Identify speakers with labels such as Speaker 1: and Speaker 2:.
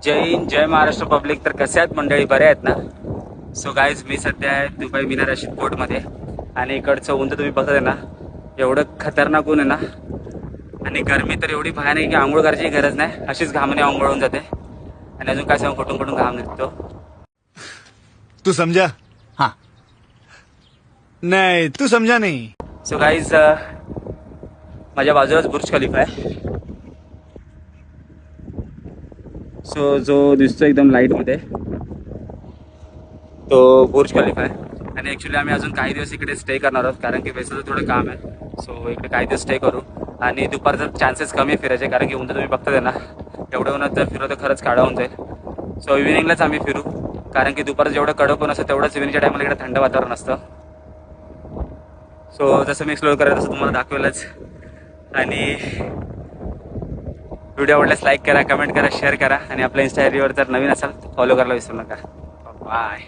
Speaker 1: जय हिंद, जय Maharashtra public. तर कसे आहेत मंडळी, बरे आहेत ना? सो गाईज, मी सध्या आहे दुबई मीना रशीद कोर्टमध्ये आणि इकडचं ऊन तर तुम्ही बघत आहे ना, एवढं खतरनाक ऊन आहे ना. आणि गरमी तर एवढी भयानक आहे की आंघोळ करायची गरज नाही, अशीच घामाने आंघोळ होऊन जाते. आणि अजून काय सांगू, कुठून कुठून घाम निघतो.
Speaker 2: तू समझा?
Speaker 1: हां.
Speaker 2: नहीं, तू समझा नहीं.
Speaker 1: सो गाईज, माझ्या बाजूलाच बुर्ज खलिफा आहे. सो जो दिसतो एकदम लाईटमध्ये तो बुर्ज खलिफा आहे. आणि ॲक्च्युली आम्ही अजून काही दिवस इकडे स्टे करणार आहोत, कारण की वेसेचं थोडं काम आहे. सो इकडे काही दिवस स्टे करू. आणि दुपारचं चान्सेस कमी आहे फिरायचे, कारण की उन्हात तुम्ही बघताय ना, एवढं उन्हात जर फिरलो तर खरंच काढा होऊन जाईल. सो इव्हिनिंगलाच आम्ही फिरू, कारण की दुपारचं जेवढं कडक ऊन असतं तेवढंच इव्हिनिंगच्या टायमाला इकडे थंड वातावरण असतं. सो जसं मी एक्सप्लोअर करेल तसं तुम्हाला दाखवेलच. आणि व्हिडिओ आवडल्यास लाईक करा, कमेंट करा, शेअर करा. आणि आपल्या इंस्टा आयडीवर जर नवीन असाल तर फॉलो करायला विसरू नका. बाय.